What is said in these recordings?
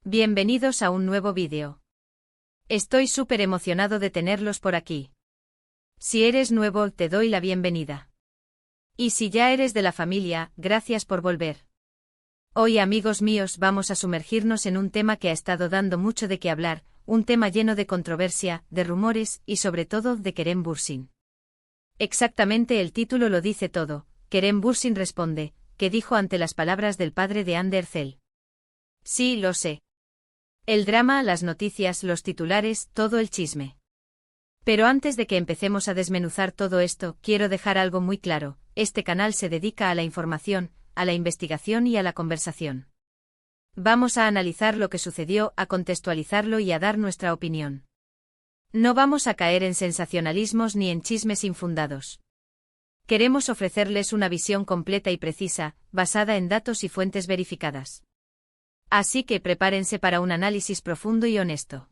Bienvenidos a un nuevo vídeo. Estoy súper emocionado de tenerlos por aquí. Si eres nuevo, te doy la bienvenida. Y si ya eres de la familia, gracias por volver. Hoy, amigos míos, vamos a sumergirnos en un tema que ha estado dando mucho de qué hablar, un tema lleno de controversia, de rumores y sobre todo de Kerem Bürsin. Exactamente el título lo dice todo. Kerem Bürsin responde, ¿qué dijo ante las palabras del padre de Hande Erçel? Sí, lo sé. El drama, las noticias, los titulares, todo el chisme. Pero antes de que empecemos a desmenuzar todo esto, quiero dejar algo muy claro, este canal se dedica a la información, a la investigación y a la conversación. Vamos a analizar lo que sucedió, a contextualizarlo y a dar nuestra opinión. No vamos a caer en sensacionalismos ni en chismes infundados. Queremos ofrecerles una visión completa y precisa, basada en datos y fuentes verificadas. Así que prepárense para un análisis profundo y honesto.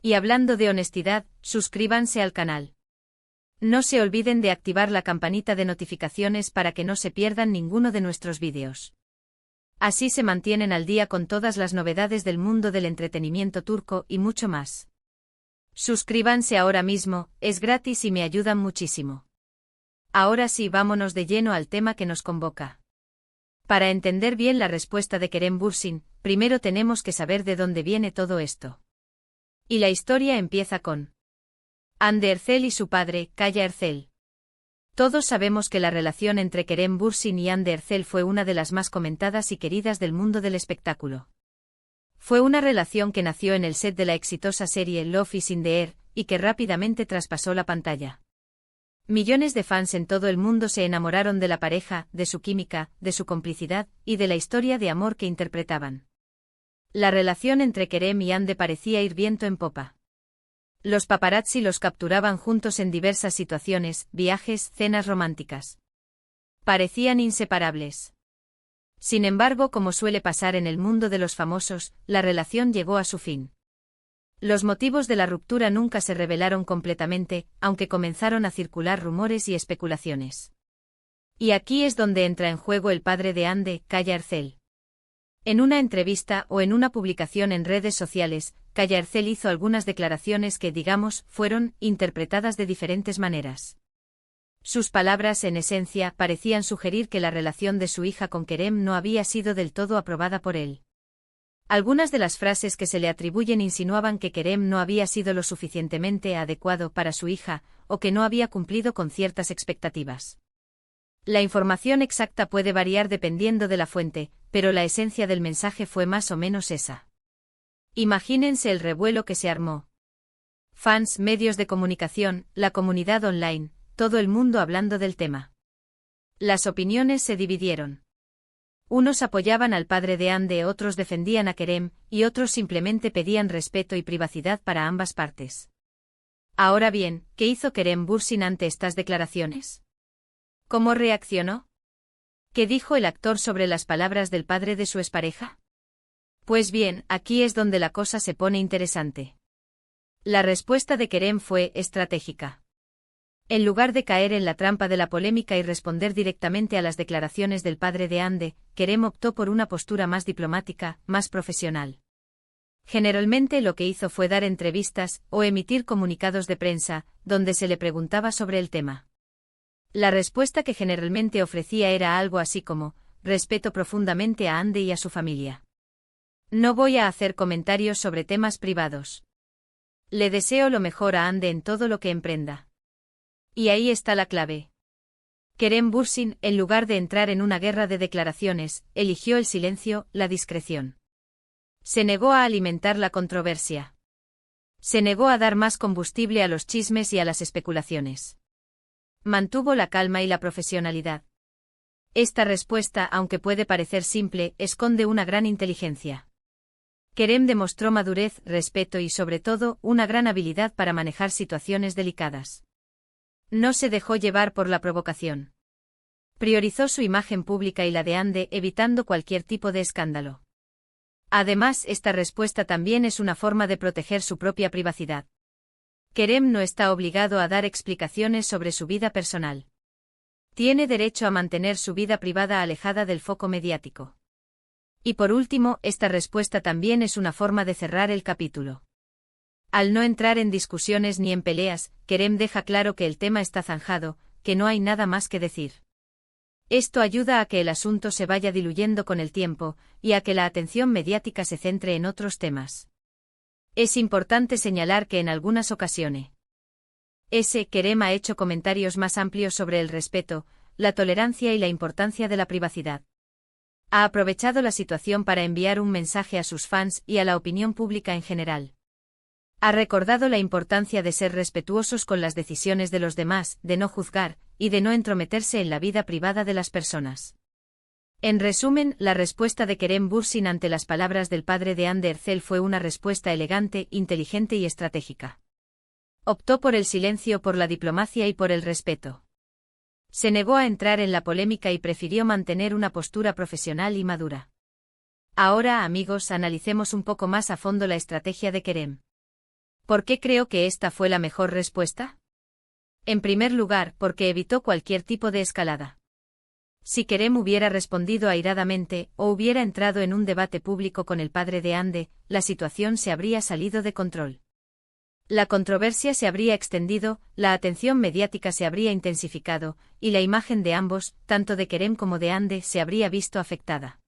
Y hablando de honestidad, suscríbanse al canal. No se olviden de activar la campanita de notificaciones para que no se pierdan ninguno de nuestros vídeos. Así se mantienen al día con todas las novedades del mundo del entretenimiento turco y mucho más. Suscríbanse ahora mismo, es gratis y me ayudan muchísimo. Ahora sí, vámonos de lleno al tema que nos convoca. Para entender bien la respuesta de Kerem Bürsin, primero tenemos que saber de dónde viene todo esto. Y la historia empieza con Hande Erçel y su padre, Kaya Erçel. Todos sabemos que la relación entre Kerem Bürsin y Hande Erçel fue una de las más comentadas y queridas del mundo del espectáculo. Fue una relación que nació en el set de la exitosa serie Love is in the Air, y que rápidamente traspasó la pantalla. Millones de fans en todo el mundo se enamoraron de la pareja, de su química, de su complicidad, y de la historia de amor que interpretaban. La relación entre Kerem y Hande parecía ir viento en popa. Los paparazzi los capturaban juntos en diversas situaciones, viajes, cenas románticas. Parecían inseparables. Sin embargo, como suele pasar en el mundo de los famosos, la relación llegó a su fin. Los motivos de la ruptura nunca se revelaron completamente, aunque comenzaron a circular rumores y especulaciones. Y aquí es donde entra en juego el padre de Hande, Kaya Erçel. En una entrevista o en una publicación en redes sociales, Kaya Erçel hizo algunas declaraciones que, digamos, fueron interpretadas de diferentes maneras. Sus palabras, en esencia, parecían sugerir que la relación de su hija con Kerem no había sido del todo aprobada por él. Algunas de las frases que se le atribuyen insinuaban que Kerem no había sido lo suficientemente adecuado para su hija, o que no había cumplido con ciertas expectativas. La información exacta puede variar dependiendo de la fuente, pero la esencia del mensaje fue más o menos esa. Imagínense el revuelo que se armó. Fans, medios de comunicación, la comunidad online, todo el mundo hablando del tema. Las opiniones se dividieron. Unos apoyaban al padre de Hande, otros defendían a Kerem, y otros simplemente pedían respeto y privacidad para ambas partes. Ahora bien, ¿qué hizo Kerem Bürsin ante estas declaraciones? ¿Cómo reaccionó? ¿Qué dijo el actor sobre las palabras del padre de su expareja? Pues bien, aquí es donde la cosa se pone interesante. La respuesta de Kerem fue estratégica. En lugar de caer en la trampa de la polémica y responder directamente a las declaraciones del padre de Hande, Kerem optó por una postura más diplomática, más profesional. Generalmente lo que hizo fue dar entrevistas o emitir comunicados de prensa, donde se le preguntaba sobre el tema. La respuesta que generalmente ofrecía era algo así como: respeto profundamente a Hande y a su familia. No voy a hacer comentarios sobre temas privados. Le deseo lo mejor a Hande en todo lo que emprenda. Y ahí está la clave. Kerem Bürsin, en lugar de entrar en una guerra de declaraciones, eligió el silencio, la discreción. Se negó a alimentar la controversia. Se negó a dar más combustible a los chismes y a las especulaciones. Mantuvo la calma y la profesionalidad. Esta respuesta, aunque puede parecer simple, esconde una gran inteligencia. Kerem demostró madurez, respeto y, sobre todo, una gran habilidad para manejar situaciones delicadas. No se dejó llevar por la provocación. Priorizó su imagen pública y la de Hande, evitando cualquier tipo de escándalo. Además, esta respuesta también es una forma de proteger su propia privacidad. Kerem no está obligado a dar explicaciones sobre su vida personal. Tiene derecho a mantener su vida privada alejada del foco mediático. Y por último, esta respuesta también es una forma de cerrar el capítulo. Al no entrar en discusiones ni en peleas, Kerem deja claro que el tema está zanjado, que no hay nada más que decir. Esto ayuda a que el asunto se vaya diluyendo con el tiempo, y a que la atención mediática se centre en otros temas. Es importante señalar que en algunas ocasiones, Kerem ha hecho comentarios más amplios sobre el respeto, la tolerancia y la importancia de la privacidad. Ha aprovechado la situación para enviar un mensaje a sus fans y a la opinión pública en general. Ha recordado la importancia de ser respetuosos con las decisiones de los demás, de no juzgar, y de no entrometerse en la vida privada de las personas. En resumen, la respuesta de Kerem Bürsin ante las palabras del padre de Hande Erçel fue una respuesta elegante, inteligente y estratégica. Optó por el silencio, por la diplomacia y por el respeto. Se negó a entrar en la polémica y prefirió mantener una postura profesional y madura. Ahora, amigos, analicemos un poco más a fondo la estrategia de Kerem. ¿Por qué creo que esta fue la mejor respuesta? En primer lugar, porque evitó cualquier tipo de escalada. Si Kerem hubiera respondido airadamente, o hubiera entrado en un debate público con el padre de Hande, la situación se habría salido de control. La controversia se habría extendido, la atención mediática se habría intensificado, y la imagen de ambos, tanto de Kerem como de Hande, se habría visto afectada.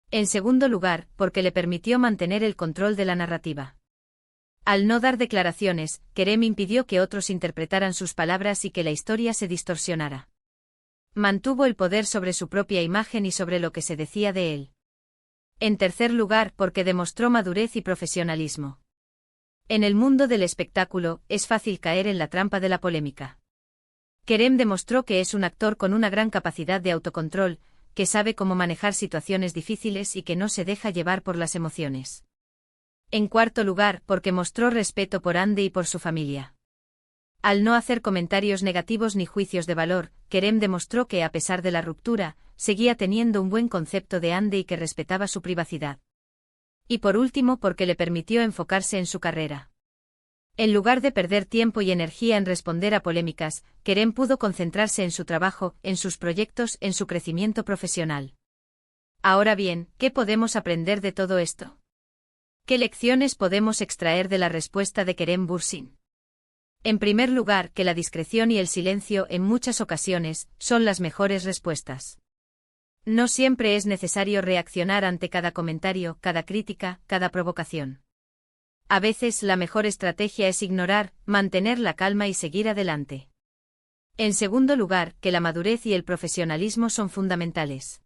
En segundo lugar, porque le permitió mantener el control de la narrativa. Al no dar declaraciones, Kerem impidió que otros interpretaran sus palabras y que la historia se distorsionara. Mantuvo el poder sobre su propia imagen y sobre lo que se decía de él. En tercer lugar, porque demostró madurez y profesionalismo. En el mundo del espectáculo, es fácil caer en la trampa de la polémica. Kerem demostró que es un actor con una gran capacidad de autocontrol, que sabe cómo manejar situaciones difíciles y que no se deja llevar por las emociones. En cuarto lugar, porque mostró respeto por Hande y por su familia. Al no hacer comentarios negativos ni juicios de valor, Kerem demostró que, a pesar de la ruptura, seguía teniendo un buen concepto de Hande y que respetaba su privacidad. Y por último, porque le permitió enfocarse en su carrera. En lugar de perder tiempo y energía en responder a polémicas, Kerem pudo concentrarse en su trabajo, en sus proyectos, en su crecimiento profesional. Ahora bien, ¿qué podemos aprender de todo esto? ¿Qué lecciones podemos extraer de la respuesta de Kerem Bürsin? En primer lugar, que la discreción y el silencio en muchas ocasiones son las mejores respuestas. No siempre es necesario reaccionar ante cada comentario, cada crítica, cada provocación. A veces la mejor estrategia es ignorar, mantener la calma y seguir adelante. En segundo lugar, que la madurez y el profesionalismo son fundamentales.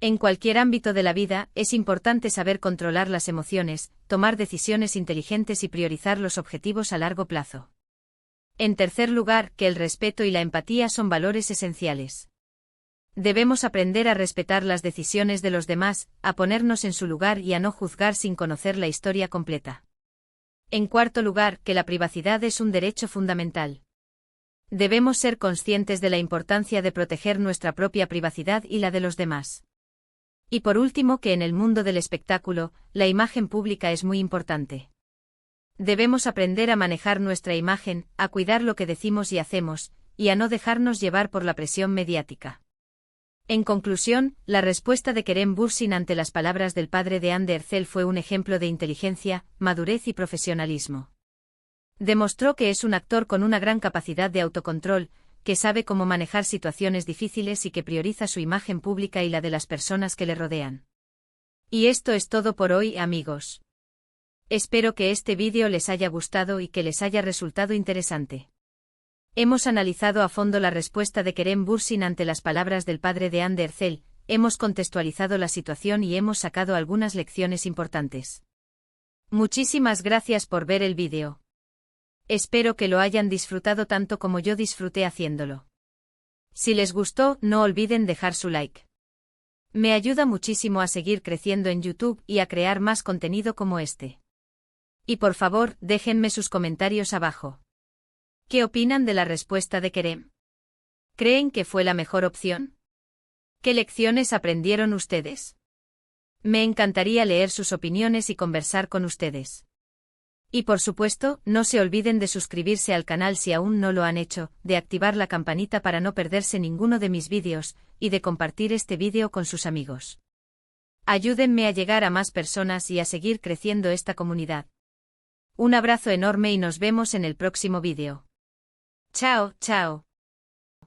En cualquier ámbito de la vida, es importante saber controlar las emociones, tomar decisiones inteligentes y priorizar los objetivos a largo plazo. En tercer lugar, que el respeto y la empatía son valores esenciales. Debemos aprender a respetar las decisiones de los demás, a ponernos en su lugar y a no juzgar sin conocer la historia completa. En cuarto lugar, que la privacidad es un derecho fundamental. Debemos ser conscientes de la importancia de proteger nuestra propia privacidad y la de los demás. Y por último, que en el mundo del espectáculo, la imagen pública es muy importante. Debemos aprender a manejar nuestra imagen, a cuidar lo que decimos y hacemos, y a no dejarnos llevar por la presión mediática. En conclusión, la respuesta de Kerem Bürsin ante las palabras del padre de Hande Erçel fue un ejemplo de inteligencia, madurez y profesionalismo. Demostró que es un actor con una gran capacidad de autocontrol, que sabe cómo manejar situaciones difíciles y que prioriza su imagen pública y la de las personas que le rodean. Y esto es todo por hoy, amigos. Espero que este vídeo les haya gustado y que les haya resultado interesante. Hemos analizado a fondo la respuesta de Kerem Bürsin ante las palabras del padre de Hande Erçel, hemos contextualizado la situación y hemos sacado algunas lecciones importantes. Muchísimas gracias por ver el vídeo. Espero que lo hayan disfrutado tanto como yo disfruté haciéndolo. Si les gustó, no olviden dejar su like. Me ayuda muchísimo a seguir creciendo en YouTube y a crear más contenido como este. Y por favor, déjenme sus comentarios abajo. ¿Qué opinan de la respuesta de Kerem? ¿Creen que fue la mejor opción? ¿Qué lecciones aprendieron ustedes? Me encantaría leer sus opiniones y conversar con ustedes. Y por supuesto, no se olviden de suscribirse al canal si aún no lo han hecho, de activar la campanita para no perderse ninguno de mis vídeos, y de compartir este vídeo con sus amigos. Ayúdenme a llegar a más personas y a seguir creciendo esta comunidad. Un abrazo enorme y nos vemos en el próximo vídeo. Chao, chao.